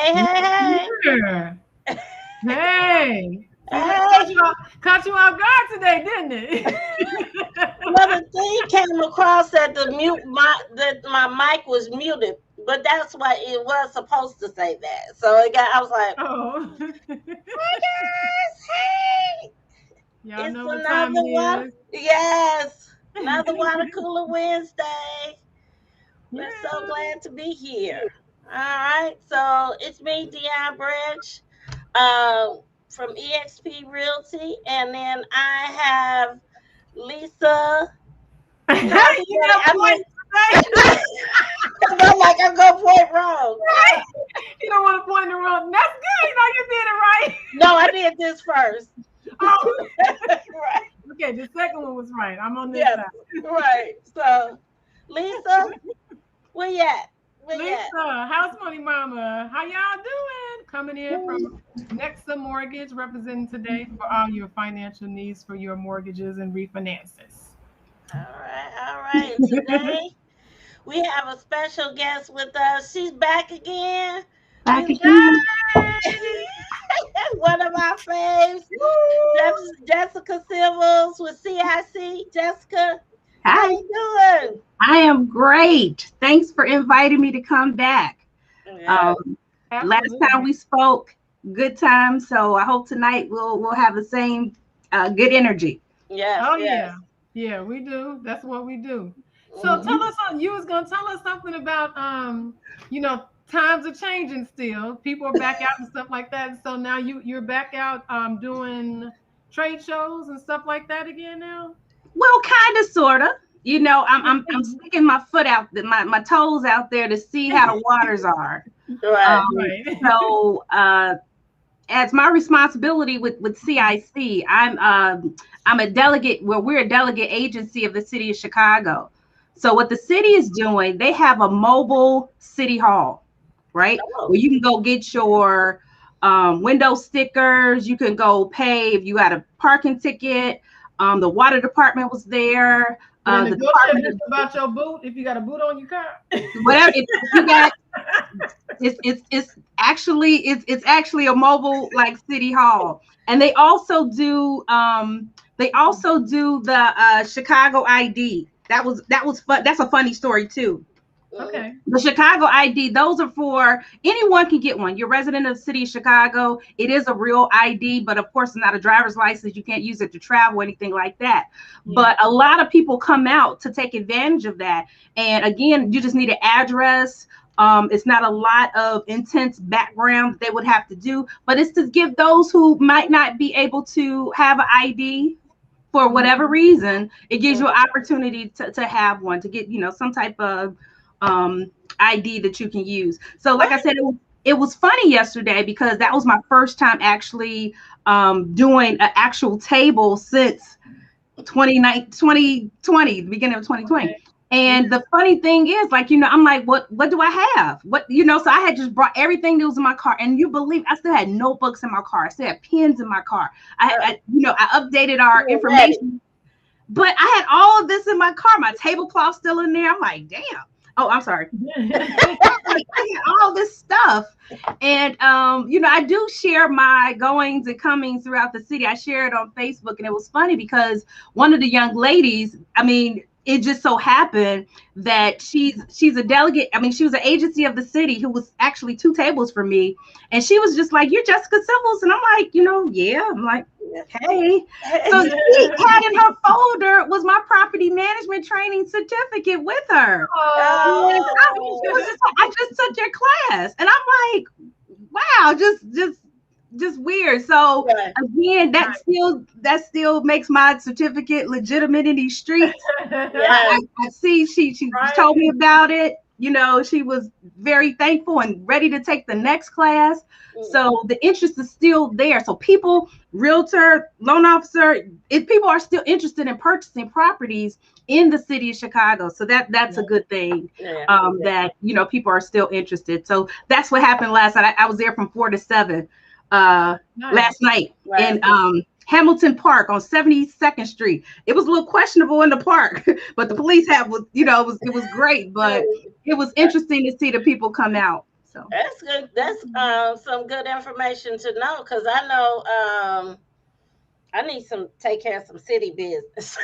Hey, hey, Here. Hey. See, hey. that caught you off guard today, didn't it? Well, the thing came across that my mic was muted, but that's what it was supposed to say that. So I was like, Oh. "Hi guys, hey, Y'all it's know what time it another water, is. yes, another water cooler Wednesday. We're so Yeah. glad to be here. All right, so it's me, Dion Bridge, from EXP Realty, and then I have Lisa. No, You got I mean, points today. I'm like, I'm gonna point wrong. Right? You don't want to point in the wrong. That's good. You know you did it right. No, I did this first. Oh, Right. okay. The second one was right. I'm on this Yes. side. Right. So, Lisa, where you at? Where you at? Lisa, House Money Mama, how y'all doing? Coming in from Nexa Mortgage, representing today for all your financial needs for your mortgages and refinances. All right. All right. And today we have a special guest with us. She's back again. Back We again. one of our faves, Jessica Sivels with CIC. Jessica, how Hi, you doing? I am great. Thanks for inviting me to come back. Yeah. Um, Last time Absolutely. we spoke, good time. So I hope tonight we'll have the same good energy. Yes. Oh Yes. yeah, yeah, we do. That's what we do. So Mhm. tell us something. You was gonna tell us something about times are changing still. People are back out and stuff like that. So now you're back out doing trade shows and stuff like that again now. Well, kind of, sorta. I'm sticking my foot out, my toes out there to see how the waters are. Right. Right. So as my responsibility with CIC, I'm a delegate. Well, we're a delegate agency of the city of Chicago. So what the city is doing, they have a mobile city hall, right? Oh. Where you can go get your window stickers. You can go pay if you had a parking ticket. The water department was there. They The negotiating department, about your boot if you got a boot on your car. whatever. If you got, it's actually a mobile like city hall, and they also do the Chicago ID. That was fun. That's a funny story too. Mhm. Okay. The Chicago ID, those are for anyone can get one. You're a resident of the city of Chicago. It is a real ID, but of course, it's not a driver's license. You can't use it to travel or anything like that. Yeah. But a lot of people come out to take advantage of that. And again, you just need an address. It's not a lot of intense background that they would have to do, but it's to give those who might not be able to have an ID for whatever reason. It gives you an opportunity to have one, to get some type of um, ID that you can use. So, like I Right. said, it was funny yesterday because that was my first time actually doing an actual table since 2020, the beginning of 2020. Okay. Yeah. And the funny thing is, like, I'm like, what do I have? So I had just brought everything that was in my car. And you believe I still had notebooks in my car. I still had pens in my car. I updated our You were ready. information, but I had all of this in my car. My tablecloth still in there. I'm like, damn. Oh, I'm sorry. Like, I had all this stuff. And I do share my goings and comings throughout the city. I share it on Facebook, and it was funny because one of the young ladies, I mean, it just so happened that she's a delegate. I mean, she was an agency of the city who was actually two tables from me. And she was just like, "You're Jessica Sivels." And I'm like, yeah. I'm like, hey. So she had in her folder was my property management training certificate with her. Oh. And she was just like, I just took your class. And I'm like, wow, just weird. So Right. again, that still makes my certificate legitimate in these streets. Yes. I see she Right. told me about it. She was very thankful and ready to take the next class. So the interest is still there. So people, realtor, loan officer, if people are still interested in purchasing properties in the city of Chicago. So that's a good thing. Yeah. That people are still interested. So that's what happened last night. I was there from 4 to 7 Nice. last night in Right. Hamilton Park on 72nd Street. It was a little questionable in the park, but the police it was great. But it was interesting to see the people come out. So That's good. That's some good information to know, because I know I need some take care of some city business.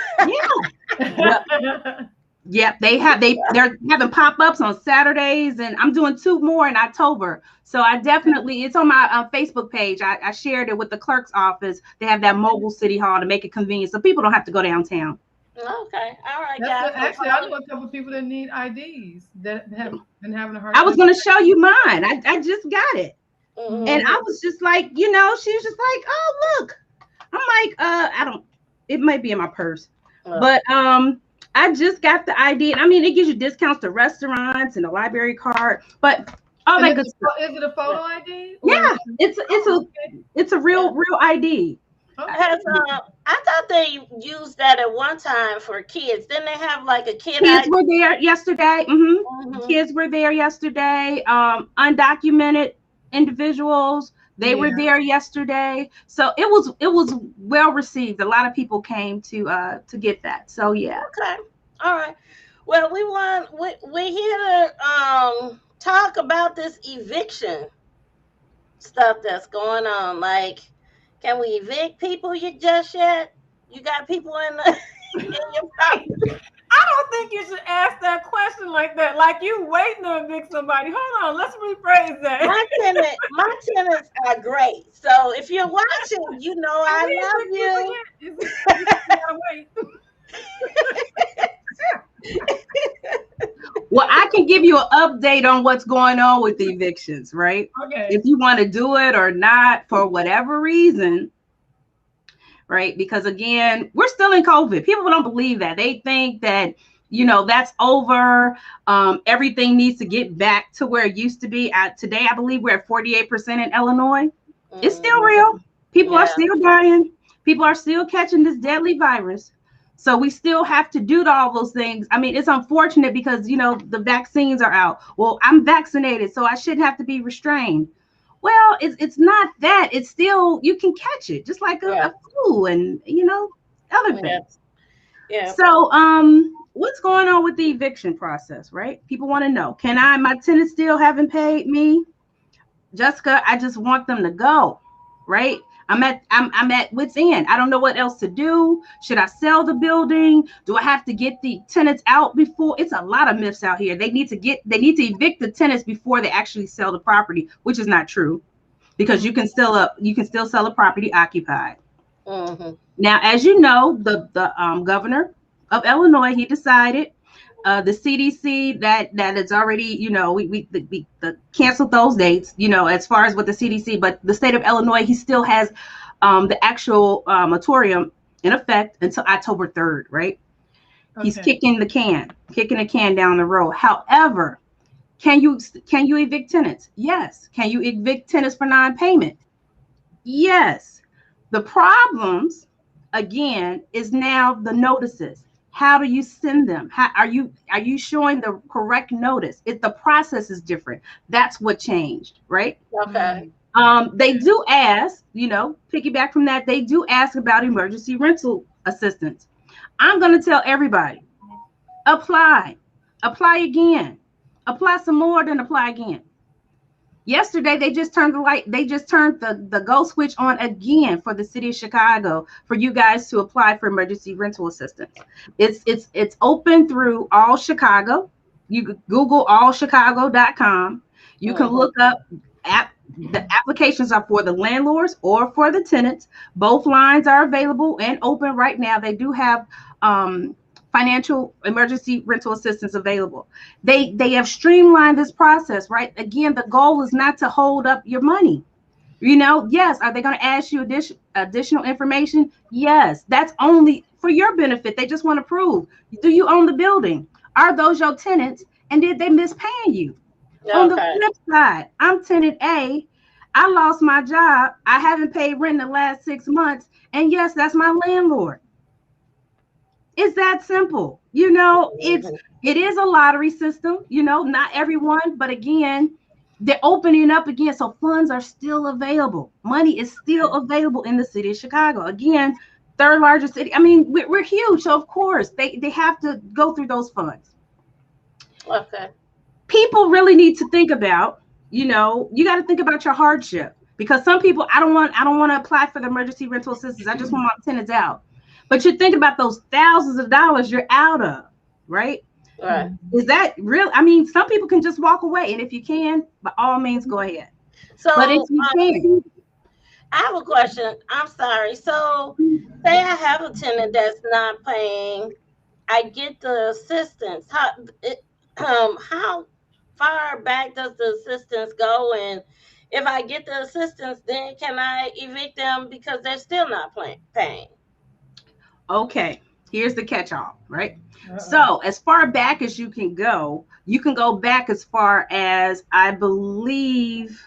yeah. Yep, they're having pop-ups on Saturdays, and I'm doing 2 more in October. So I definitely, it's on my Facebook page. I shared it with the clerk's office. They have that mobile city hall to make it convenient, so people don't have to go downtown. Okay, all right, That's guys. good. So Actually, I know a couple of people that need IDs that have been having a hard I was time. going to show you mine. I just got it, and I mhm. was just like, she was just like, oh look. I'm like, I don't. It might be in my purse, but I just got the ID. I mean, it gives you discounts to restaurants and a library card, but all And that good stuff. is it a photo ID or? Yeah, it's a real ID. Okay. Has I thought they used that at one time for kids. Didn't they have like a kid Kids ID? were there yesterday. Mhm. Kids were there yesterday. Undocumented individuals, they were Yeah. there yesterday. So it was well received. A lot of people came to get that. So yeah. Okay. All right. Well, we here to talk about this eviction stuff that's going on. Like, can we evict people you just yet? You got people in the in your property. I don't think you should ask that question like that. Like you waiting to evict somebody. Hold on, let's rephrase that. My tenants are great. So if you're watching, you know Can I we love evict people you. yet? Is it, you gotta wait. Well, I can give you an update on what's going on with the evictions, right? Okay. If you want to do it or not for whatever reason, right? Because again, we're still in COVID. People don't believe that. They think that, that's over. Everything needs to get back to where it used to be. Today, I believe we're at 48% in Illinois. It's still Mhm. real. People are Yeah. still dying. People are still catching this deadly virus. So we still have to do all those things. I mean, it's unfortunate because, the vaccines are out. Well, I'm vaccinated, so I shouldn't have to be restrained. Well, it's not that. It's still, you can catch it just like Yeah. a flu and, other Yeah. things. Yeah. So, what's going on with the eviction process, right? People want to know, my tenants still haven't paid me? Jessica, I just want them to go, right? I'm at wit's end. I don't know what else to do. Should I sell the building? Do I have to get the tenants out before? It's a lot of myths out here. They need to evict the tenants before they actually sell the property, which is not true, because you can still sell a property occupied. Mhm. Now, as you know, the governor of Illinois, he decided, the CDC that is already, we canceled those dates, as far as with the CDC, but the state of Illinois, he still has the actual moratorium in effect until October 3rd, right? He's Okay. kicking the can down the road. However, can you evict tenants? Yes. Can you evict tenants for non-payment? Yes. The problems, again, is now the notices. How do you send them? How are you showing the correct notice? If the process is different, that's what changed, right? Okay. They do ask, piggyback from that, they do ask about emergency rental assistance. I'm going to tell everybody, apply again, apply some more, then apply again. Yesterday, they just turned the go switch on again for the city of Chicago for you guys to apply for emergency rental assistance. It's open through All Chicago. You could Google allchicago.com. You can Mhm. look up the applications are for the landlords or for the tenants. Both lines are available and open right now. They do have financial emergency rental assistance available. They have streamlined this process, right? Again, the goal is not to hold up your money. Yes, are they going to ask you additional information? Yes, that's only for your benefit. They just want to prove, do you own the building? Are those your tenants? And did they miss paying you? On the Okay. flip side, I'm tenant A. I lost my job. I haven't paid rent in the last 6 months. And yes, that's my landlord. It's that simple. Mhm. It is a lottery system, not everyone, but again, they're opening up again. So funds are still available. Money is still available in the city of Chicago. Again, third largest city. I mean, we're huge. So of course they have to go through those funds. Okay. People really need to think about, you know, you got to think about your hardship, because some people, I don't want to apply for the emergency rental assistance. I just want my tenants out. But you're thinking about those thousands of dollars you're out of, right? Right. Is that real? I mean, some people can just walk away, and if you can, by all means, go ahead. But if So you can, I have a question. I'm sorry. So say I have a tenant that's not paying, I get the assistance. How far back does the assistance go? And if I get the assistance, then can I evict them because they're still not paying? okay, here's the catch-all, right? So as far back as you can go back as far as, I believe,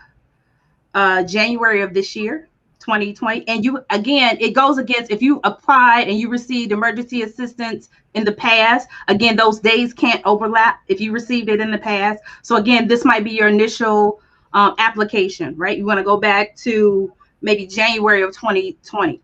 January of this year, 2020. And you, again, it goes against, if you applied and you received emergency assistance in the past, again, those days can't overlap if you received it in the past. So again, this might be your initial application, right? You want to go back to maybe January of 2020.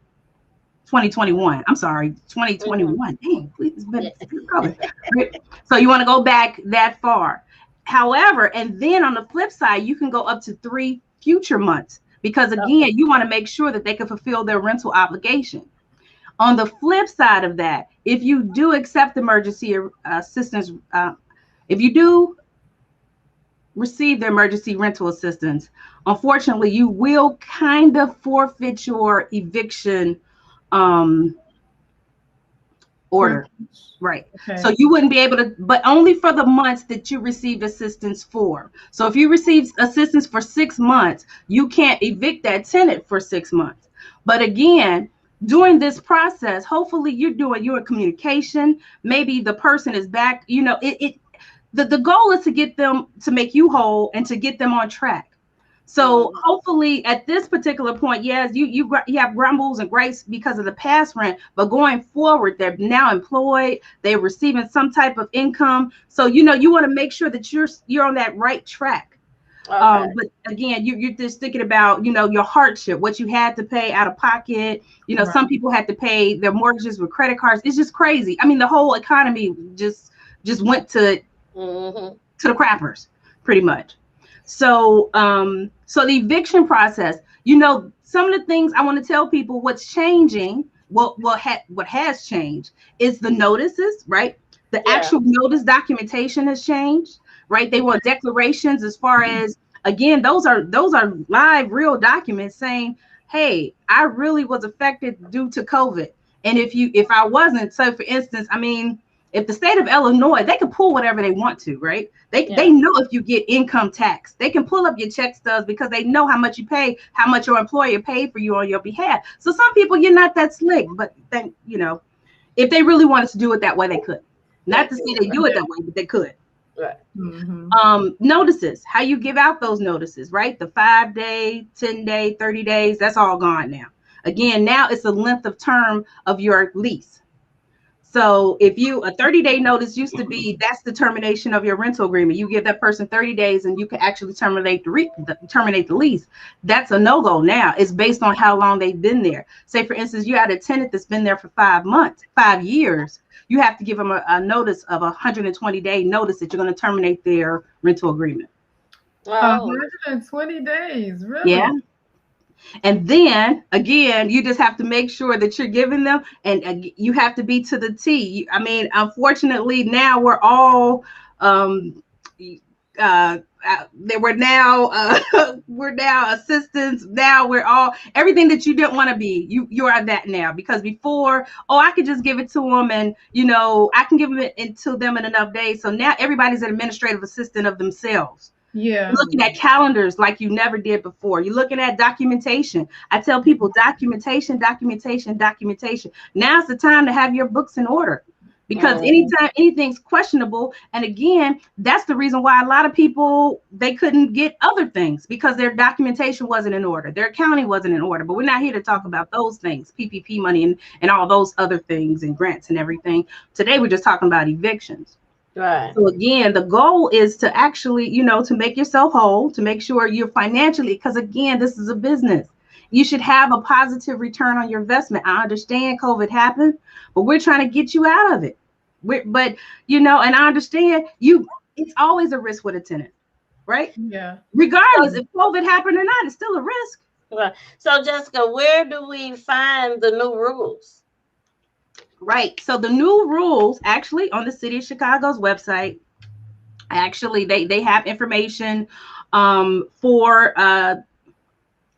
2021. I'm sorry, 2021. Dang, it's been COVID. Right? So you want to go back that far. However, and then on the flip side, you can go up to 3 future months, because again, you want to make sure that they can fulfill their rental obligation. On the flip side of that, if you do accept emergency assistance, if you do receive the emergency rental assistance, unfortunately, you will kind of forfeit your eviction order, right? Okay. So you wouldn't be able to, but only for the months that you received assistance for. So if you received assistance for 6 months, you can't evict that tenant for 6 months. But again, during this process, hopefully you're in communication. Maybe the person is back. You know, the goal is to get them, to make you whole and to get them on track. So hopefully at this particular point, yes, you have grumbles and gripes because of the past rent, but going forward, they're now employed, they're receiving some type of income. So, you know, you want to make sure that you're on that right track. Okay. But again, you're just thinking about, you know, your hardship, what you had to pay out of pocket. You know, some people had to pay their mortgages with credit cards. It's just crazy. I mean, the whole economy just went to the crappers, pretty much. So, so the eviction process, you know, some of the things I want to tell people, what's changing, what has changed is the notices, right? The actual notice documentation has changed, right? They want declarations as far as, again, those are live, real documents saying, hey, I really was affected due to COVID. And if I wasn't, so for instance, I mean, if the state of Illinois, they can pull whatever they want to, right? They know if you get income tax, they can pull up your check stubs because they know how much you pay, how much your employer paid for you on your behalf. So some people, you're not that slick, but then, you know, if they really wanted to do it that way, they could. Not to say they do it that way, but they could. Right. Notices, how you give out those notices, right? The 5-day, 10-day, 30 days, that's all gone now. Again, now it's the length of term of your lease. So if a 30-day notice used to be, that's the termination of your rental agreement. You give that person 30 days and you can actually terminate the lease. That's a no-go now. It's based on how long they've been there. Say, for instance, you had a tenant that's been there for 5 years. You have to give them a notice of 120-day notice that you're going to terminate their rental agreement. 120 days, really? Yeah. And then again, you just have to make sure that you're giving them, and you have to be to the T. I mean, unfortunately, now we're all we're now assistants. Now we're all everything that you didn't want to be. You are that now, because before, I could just give it to them, and you know, I can give it to them in enough days. So now everybody's an administrative assistant of themselves. Yeah. You're looking at calendars like you never did before. You're looking at documentation. I tell people documentation. Now's the time to have your books in order, because anytime anything's questionable, and again, that's the reason why a lot of people, they couldn't get other things, because their documentation wasn't in order. Their accounting wasn't in order. But we're not here to talk about those things, PPP money and all those other things and grants and everything. Today, we're just talking about evictions. Right. So again, the goal is to actually, you know, to make yourself whole, to make sure you're financially, because again, this is a business. You should have a positive return on your investment. I understand COVID happened, but we're trying to get you out of it. But, you know, and I understand it's always a risk with a tenant. right? Yeah. Regardless if COVID happened or not, it's still a risk. Right. So, Jessica, where do we find the new rules? Right. So the new rules actually on the City of Chicago's website. Actually, they have information for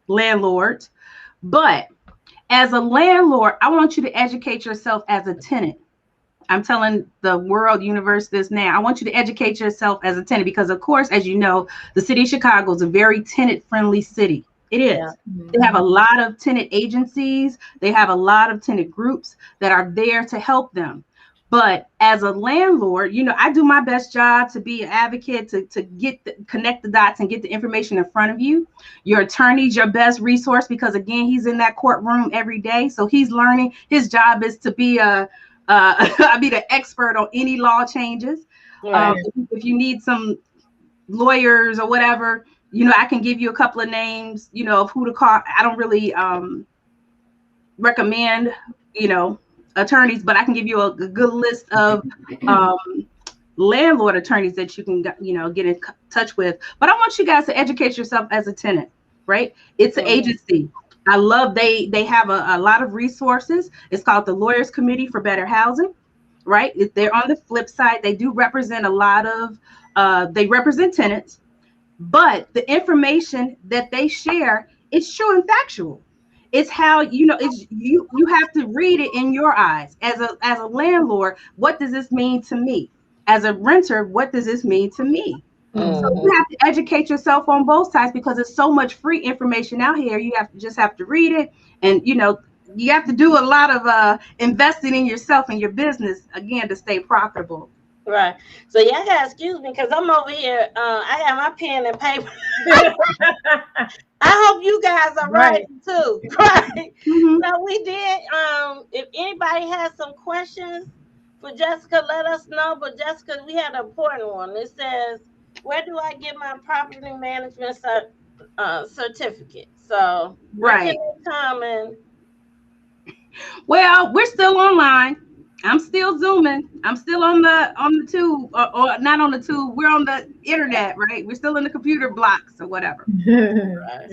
landlords, but as a landlord, I want you to educate yourself as a tenant. I'm telling the world universe this now. I want you to educate yourself as a tenant because, of course, as you know, the city of Chicago is a very tenant-friendly city. It is. Yeah. They have a lot of tenant agencies. They have a lot of tenant groups that are there to help them. But as a landlord, I do my best job to be an advocate, to connect the dots and get the information in front of you. Your attorney's your best resource because, again, he's in that courtroom every day. So he's learning. His job is to be I'll be the expert on any law changes. Right. If you need some lawyers or whatever, I can give you a couple of names, of who to call. I don't really recommend, attorneys, but I can give you a good list of landlord attorneys that you can, get in touch with. But I want you guys to educate yourself as a tenant, right? It's an agency. I love they have a lot of resources. It's called the Lawyers Committee for Better Housing, right? They're on the flip side. They do represent a lot of, they represent tenants, but the information that they share, it's true and factual. It's how, it's you have to read it in your eyes. As a landlord, what does this mean to me? As a renter, what does this mean to me? So you have to educate yourself on both sides because there's so much free information out here. You just have to read it, and you have to do a lot of investing in yourself and your business again to stay profitable. Right. So y'all gotta excuse me because I'm over here. I have my pen and paper. I hope you guys are right too. Right. So we did. If anybody has some questions for Jessica, let us know. But Jessica, we had an important one. It says, "Where do I get my property management certificate?" So where can they come and? Well, we're still online. I'm still zooming. I'm still on the tube, or not on the tube. We're on the internet, right? We're still in the computer blocks or whatever.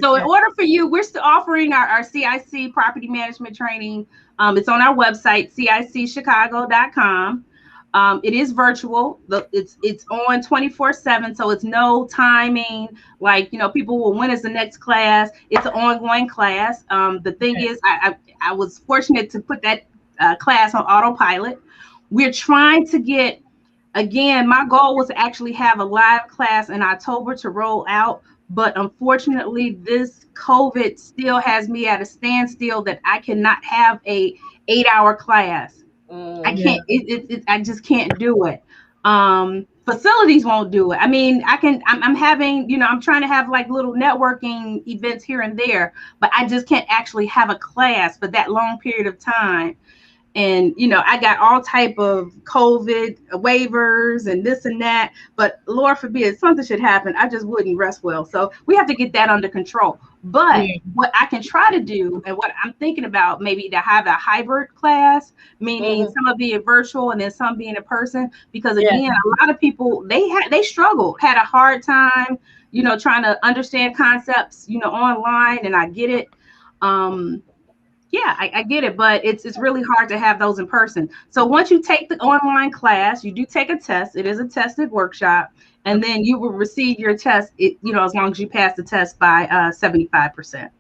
So in order for you, we're still offering our CIC property management training. It's on our website, cicchicago.com. It is virtual. It's on 24/7, so it's no timing. Like, people will, when is the next class? It's an ongoing class. The thing is, I was fortunate to put that class on autopilot. We're trying to get, again, my goal was to actually have a live class in October to roll out. But unfortunately, this COVID still has me at a standstill that I cannot have a 8-hour class. I can't, I just can't do it. Facilities won't do it. I mean, I'm having, I'm trying to have like little networking events here and there, but I just can't actually have a class for that long period of time. And, I got all type of COVID waivers and this and that, but Lord forbid something should happen. I just wouldn't rest well. So we have to get that under control. But what I can try to do, and what I'm thinking about, maybe to have a hybrid class, meaning some of being virtual and then some being in person, because again, a lot of people, they struggled, had a hard time, trying to understand concepts, online, and I get it. I get it, but it's really hard to have those in person. So once you take the online class, you do take a test. It is a tested workshop, and then you will receive your test. As long as you pass the test by 75%.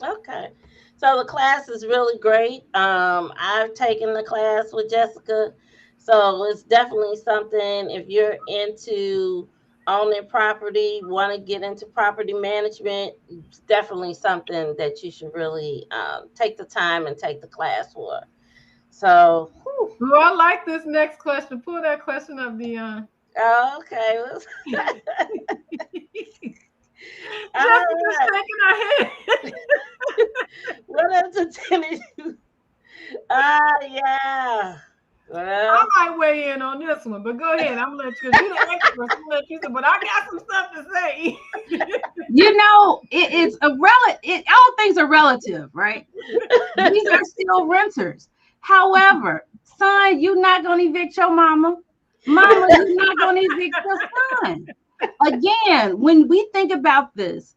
Okay, so the class is really great. I've taken the class with Jessica, so it's definitely something if you're into owning property, want to get into property management, it's definitely something that you should really take the time and take the class for. So, well, I like this next question. Pull that question up, Dion. Okay. Jessica's shaking her head. What is the tenant? Yeah. Well, I might weigh in on this one, but go ahead. I'm gonna let you. You're the expert. I'm gonna let you say, but I got some stuff to say. It's a relative. All things are relative, right? These are still renters. However, son, you're not gonna evict your mama. Mama, you're not gonna evict your son. again, when we think about this,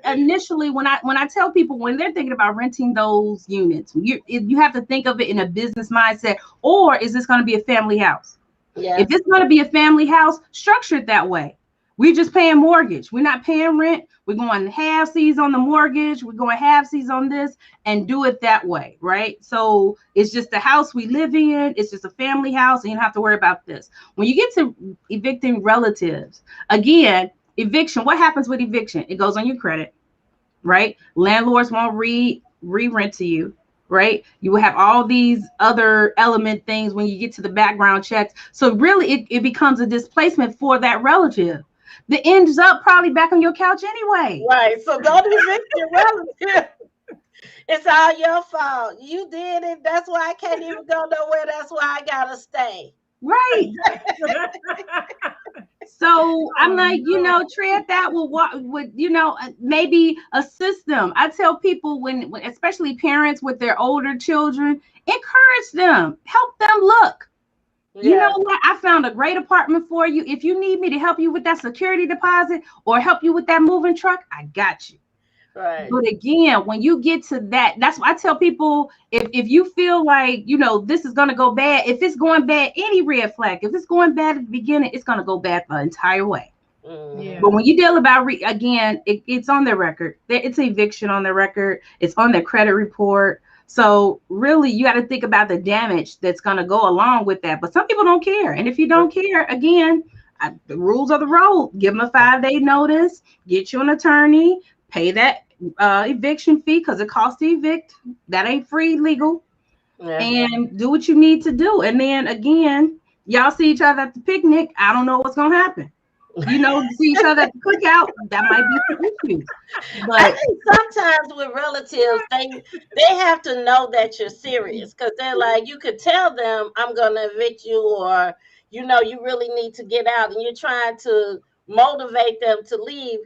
initially, when I tell people when they're thinking about renting those units, you have to think of it in a business mindset, or is this going to be a family house? Yeah. If it's going to be a family house, structure it that way. We're just paying mortgage. We're not paying rent. We're going half-seas on the mortgage. We're going half-seas on this, and do it that way, right? So it's just the house we live in. It's just a family house, and you don't have to worry about this. When you get to evicting relatives, again, eviction, what happens with eviction? It goes on your credit, right? Landlords won't re-rent to you, right? You will have all these other element things when you get to the background checks. So really, it becomes a displacement for that relative that ends up probably back on your couch anyway. Right. So don't evict your relative. It's all your fault. You did it. That's why I can't even go nowhere. That's why I gotta stay. Right. So I'm like, treat that with maybe a system. I tell people when especially parents with their older children, encourage them, help them look. You know what? I found a great apartment for you. If you need me to help you with that security deposit or help you with that moving truck, I got you. Right. But again, when you get to that, that's why I tell people, if you feel like, this is going to go bad, if it's going bad, any red flag, if it's going bad at the beginning, it's going to go bad the entire way. Yeah. But when you deal about, again, it's on their record. It's eviction on their record. It's on their credit report. So really, you got to think about the damage that's going to go along with that. But some people don't care. And if you don't care, again, the rules of the road, give them a 5-day notice, get you an attorney, pay that eviction fee because it costs to evict. That ain't free legal. Yeah. And do what you need to do. And then again, y'all see each other at the picnic. I don't know what's going to happen. See each other at the cookout. That might be some issues. But I think sometimes with relatives, they have to know that you're serious because they're like, you could tell them, I'm going to evict you, or, you really need to get out, and you're trying to motivate them to leave.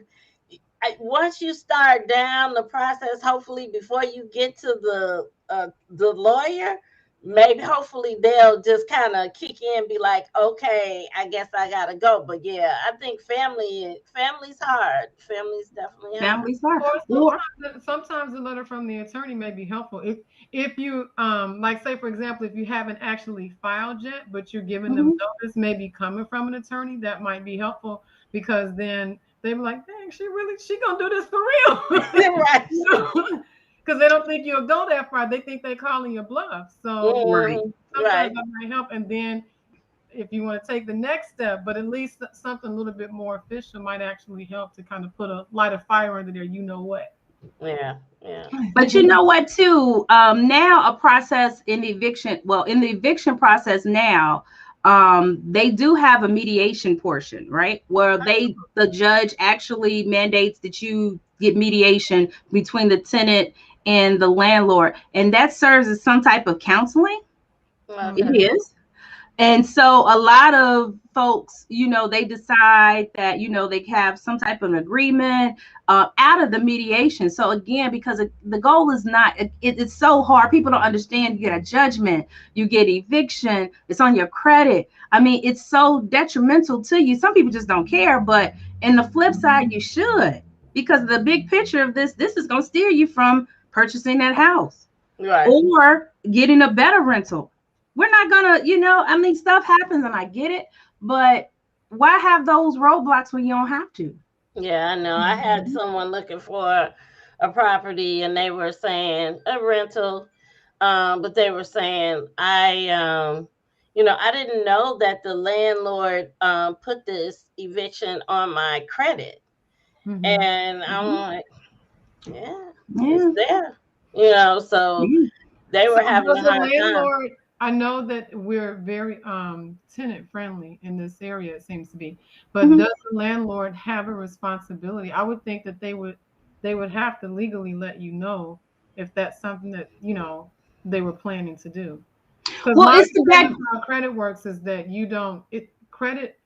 Once you start down the process, hopefully before you get to the lawyer, maybe hopefully they'll just kind of kick in and be like, okay, I guess I gotta go. But yeah, I think family's hard. Family's definitely hard. Family's hard. Or sometimes a letter from the attorney may be helpful. If you like, say for example, if you haven't actually filed yet, but you're giving them notice, maybe coming from an attorney, that might be helpful, because then they were like, dang, she gonna do this for real. Right. Because they don't think you'll go that far. They think they're calling your bluff. So sometimes that might help. And then if you want to take the next step, but at least something a little bit more official might actually help to kind of light a fire under there, what. Yeah. But you know what, too? Now a process in the eviction process now, they do have a mediation portion, right? Where the judge actually mandates that you get mediation between the tenant and the landlord, and that serves as some type of counseling. Okay. It is. And so a lot of folks, they decide that, they have some type of agreement out of the mediation. So again, because the goal is not, it's so hard. People don't understand. You get a judgment, you get eviction, it's on your credit. I mean, it's so detrimental to you. Some people just don't care. But in the flip side, you should, because the big picture of this is going to steer you from purchasing that house, right, or getting a better rental. We're not gonna, stuff happens and I get it, but why have those roadblocks when you don't have to? Yeah, I know. I had someone looking for a property and they were saying a rental, but they were saying I didn't know that the landlord put this eviction on my credit, and I'm like, it's there, so they were having a hard time. I know that we're very tenant friendly in this area, it seems to be, but does the landlord have a responsibility? I would think that they would have to legally let you know if that's something that they were planning to do. Well, it's how credit works is that credit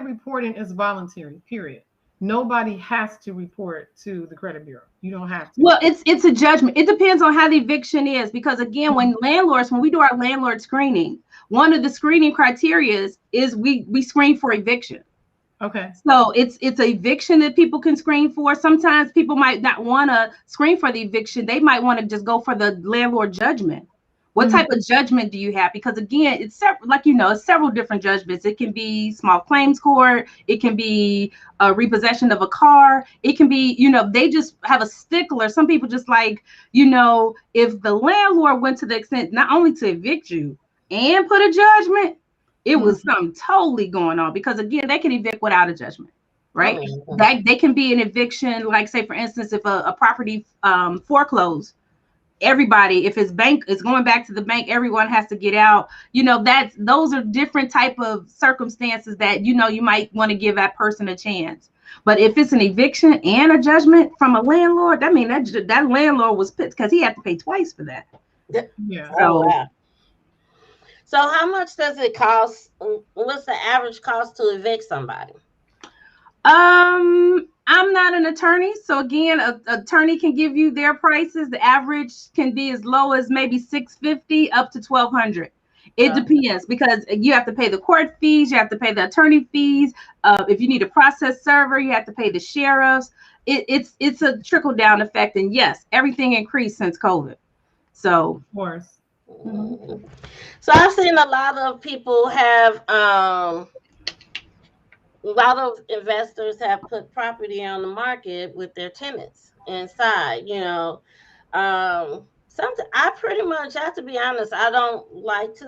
reporting is voluntary, period. Nobody has to report to the credit bureau. You don't have to. Well, it's a judgment. It depends on how the eviction is, because again, when we do our landlord screening, one of the screening criteria is we screen for eviction. Okay. So it's eviction that people can screen for. Sometimes people might not want to screen for the eviction. They might want to just go for the landlord judgment. What type of judgment do you have? Because again, it's like it's several different judgments. It can be small claims court. It can be a repossession of a car. It can be, they just have a stickler. Some people just like, if the landlord went to the extent not only to evict you and put a judgment, it was something totally going on, because again, they can evict without a judgment, right? That they can be an eviction, like say for instance, if a property foreclosed, everybody, if his bank is going back to the bank, everyone has to get out. Those are different type of circumstances that you might want to give that person a chance. But if it's an eviction and a judgment from a landlord, that means that landlord was pissed because he had to pay twice for that. Yeah. So, wow. So how much does it cost? What's the average cost to evict somebody? I'm not an attorney, so again, an attorney can give you their prices. The average can be as low as maybe $650 up to $1,200. It depends, because you have to pay the court fees, you have to pay the attorney fees. If you need a process server, you have to pay the sheriffs. It's a trickle down effect, and yes, everything increased since COVID. So, of course. So I've seen a lot of people have a lot of investors have put property on the market with their tenants inside, something I pretty much have to be honest, I don't like to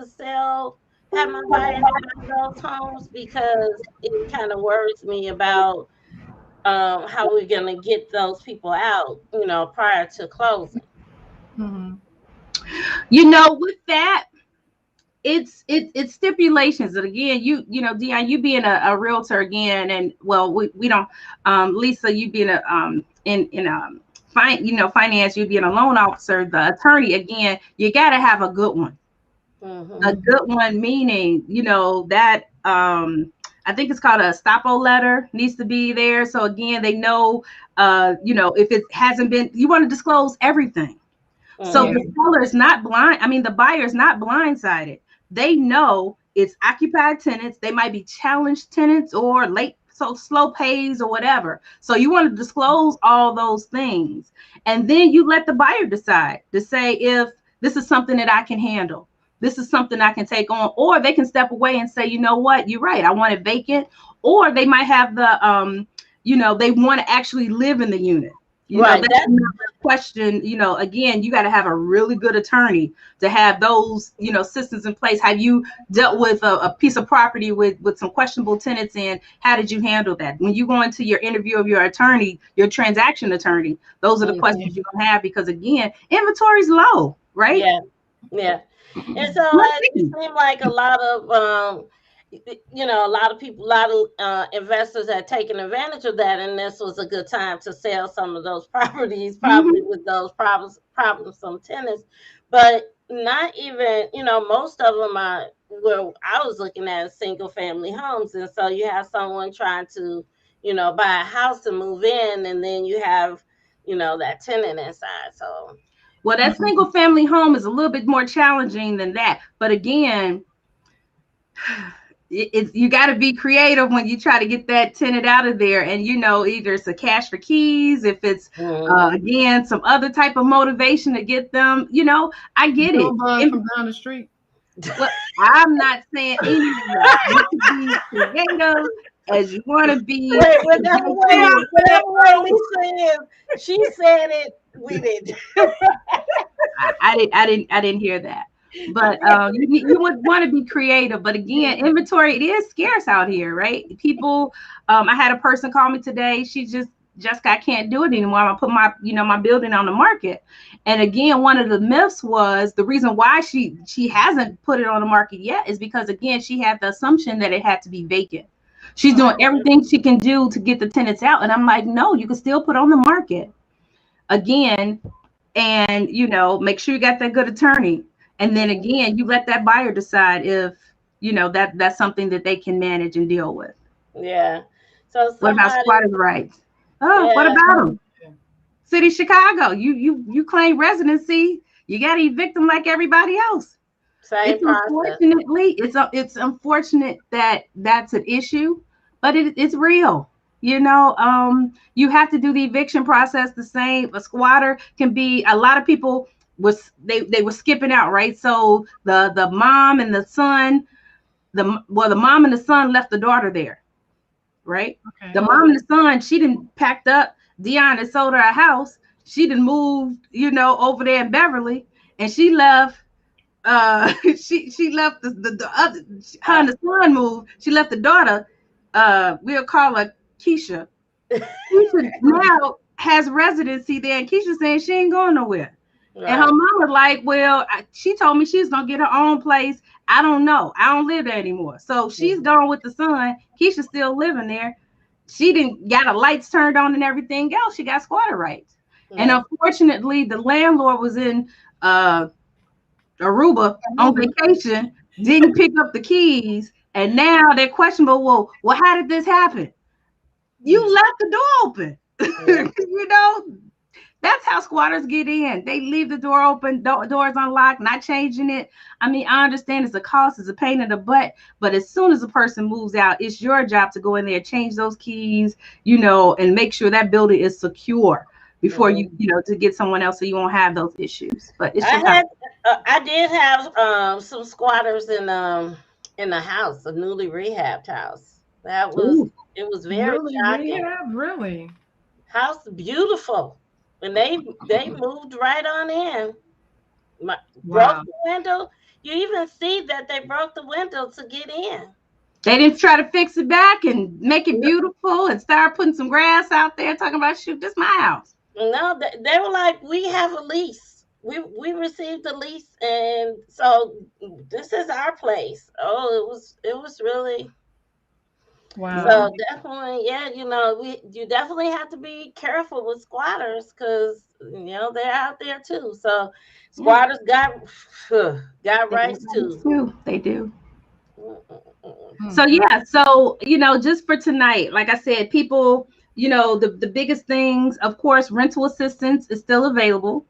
have my buyers buy those homes, because it kind of worries me about how we're gonna get those people out, prior to closing. With that, it's stipulations. And again, Dion, you being a realtor again, and well, we don't, Lisa, you being finance, you being a loan officer, the attorney, again, you got to have a good one. A good one, meaning, that, I think it's called a Stopo Letter, needs to be there. So again, they know, if it hasn't been, you want to disclose everything. So the seller is not blind. I mean, the buyer is not blindsided. They know it's occupied tenants. They might be challenged tenants or slow pays or whatever. So you want to disclose all those things. And then you let the buyer decide to say if this is something that I can handle. This is something I can take on. Or they can step away and say, you know what, you're right, I want it vacant. Or they might have the, they want to actually live in the unit. That's another question. Again, you got to have a really good attorney to have those, systems in place. Have you dealt with a piece of property with some questionable tenants, and how did you handle that? When you go into your interview of your attorney, your transaction attorney, those are the questions you're going to have, because again, inventory is low, right? Yeah. And so it seemed like a lot of, a lot of investors had taken advantage of that, and this was a good time to sell some of those properties, probably with those problems from tenants. But not even, most of them I was looking at single family homes, and so you have someone trying to, buy a house to move in, and then you have, that tenant inside. So, well, that single family home is a little bit more challenging than that. But again, you got to be creative when you try to get that tenant out of there. And, either it's a cash for keys, if it's, again, some other type of motivation to get them, I get it. From down the street. Well, I'm not saying any of that. You can be creative as you want to be. Whatever way Lisa is, she said it, we did. I didn't hear that. But you would want to be creative. But again, inventory, it is scarce out here, right? People, I had a person call me today. She Jessica, I can't do it anymore. I'm gonna put my building on the market. And again, one of the myths was the reason why she hasn't put it on the market yet is because, again, she had the assumption that it had to be vacant. She's doing everything she can do to get the tenants out. And I'm like, no, you can still put on the market again. And, make sure you got that good attorney. And then again, you let that buyer decide if, that's something that they can manage and deal with. Yeah. So what about squatters' rights? Oh, what about them? City of Chicago, you claim residency, you got to evict them like everybody else. Same process. Unfortunately, it's unfortunate that that's an issue, but it's real. You have to do the eviction process the same. A squatter can be, a lot of people they were skipping out, right? So the mom and the son, the mom and the son left the daughter there, right? Okay. The mom and the son, she didn't packed up. Dion had sold her a house. She didn't move, over there in Beverly, and she left. She left the other. Her and the son moved. She left the daughter. We'll call her Keisha. Keisha now has residency there, and Keisha saying she ain't going nowhere. Right. And her mom was like, well, she told me she's going to get her own place. I don't know. I don't live there anymore. So she's gone with the son. Keisha's still living there. She didn't got her lights turned on and everything else. She got squatter rights. And unfortunately, the landlord was in Aruba on vacation, didn't pick up the keys. And now they're questionable. Well, how did this happen? You left the door open. That's how squatters get in. They leave the door open, doors unlocked, not changing it. I mean, I understand it's a cost, it's a pain in the butt, but as soon as a person moves out, it's your job to go in there, change those keys, and make sure that building is secure before you to get someone else, so you won't have those issues. But it's I did have some squatters in the house, a newly rehabbed house. That was it was very shocking. Rehab, really? House beautiful. And they moved right on in. Broke the window. You even see that they broke the window to get in. They didn't try to fix it back and make it beautiful and start putting some grass out there, talking about, shoot, this is my house. No, they were like, we have a lease. We received a lease, and so this is our place. Oh, it was really. Wow. So definitely, you definitely have to be careful with squatters, because they're out there too. So squatters got rights too. They do. So just for tonight, like I said, people, the biggest things, of course, rental assistance is still available.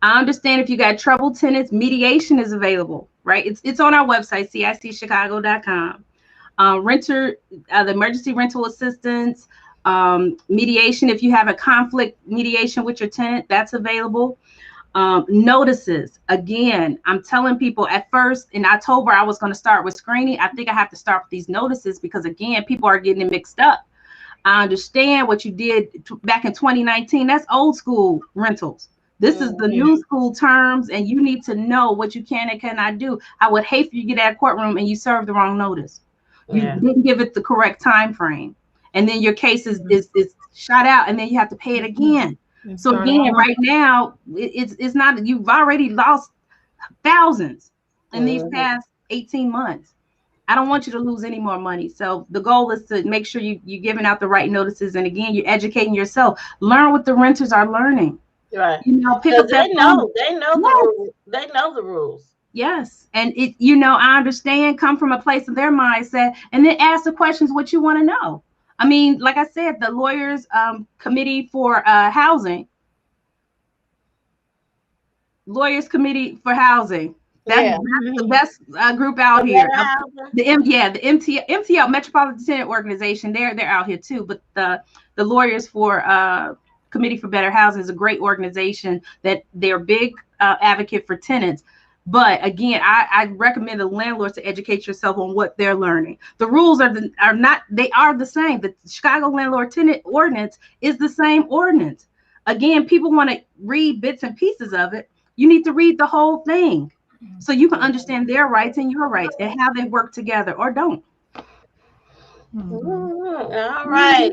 I understand if you got troubled tenants, mediation is available, right? It's on our website, cicchicago.com. The emergency rental assistance, mediation. If you have a conflict mediation with your tenant, that's available. Notices. Again, I'm telling people, at first in October, I was going to start with screening. I think I have to start with these notices, because again, people are getting it mixed up. I understand what you did back in 2019. That's old school rentals. This is the new school terms, and you need to know what you can and cannot do. I would hate for you to get out of courtroom and you serve the wrong notice. You didn't give it the correct time frame, and then your case is shot out, and then you have to pay it again. So again, right now, it's not, you've already lost thousands in these past 18 months. I don't want you to lose any more money. So the goal is to make sure you're giving out the right notices, and again, you're educating yourself. Learn what the renters are learning. Right. Pick up they know the rules. They know the rules. Yes. And I understand, come from a place of their mindset, and then ask the questions what you want to know. I mean, like I said, the lawyers committee for housing. Lawyers Committee for Housing. That's the best group out here. The MTL, Metropolitan Tenant Organization. They're out here too. But the Lawyers for Committee for Better Housing is a great organization that they're big advocate for tenants. But again, I recommend the landlords to educate yourself on what they're learning. The rules are the same. The Chicago Landlord Tenant Ordinance is the same ordinance. Again, people want to read bits and pieces of it. You need to read the whole thing so you can understand their rights and your rights and how they work together or don't. All right.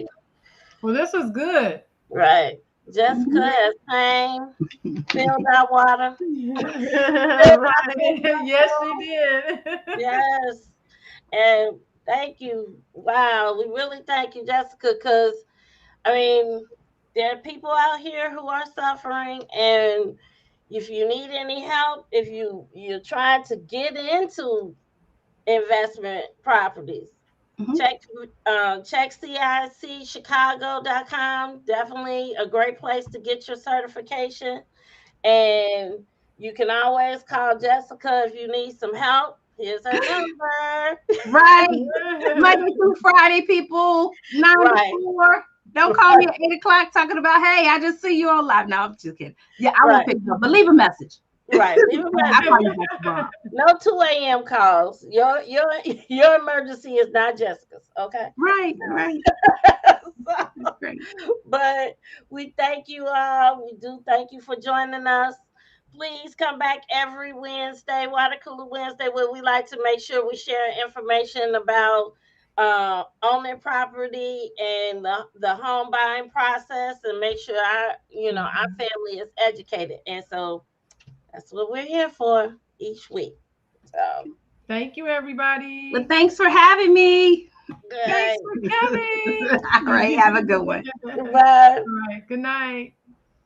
Well, this was good. Right. Jessica has came, filled our water. Right. Yes, she did. Yes. And thank you. Wow. We really thank you, Jessica, because, I mean, there are people out here who are suffering, and if you need any help, if you're trying to get into investment properties, check CICchicago.com. Definitely a great place to get your certification. And you can always call Jessica if you need some help. Here's her number. Right. Monday through Friday, people, 9 Right. to 4. Don't call me at 8 o'clock talking about, hey, I just see you on live. No, I'm just kidding. Yeah, I won't Right. pick it up, but leave a message. Right. Leave a I'll message. call you back tomorrow. No 2 a.m. calls. Your emergency is not Jessica's. Okay. Right, right. So, Great. but we thank you all. We do thank you for joining us. Please come back every Wednesday, Water Cooler Wednesday, where we like to make sure we share information about owning property and the home buying process, and make sure our family is educated. And so that's what we're here for each week. So Thank you, everybody. Well, thanks for having me. Thanks good. for coming. All right, have a good one. Goodbye. All right. Good night.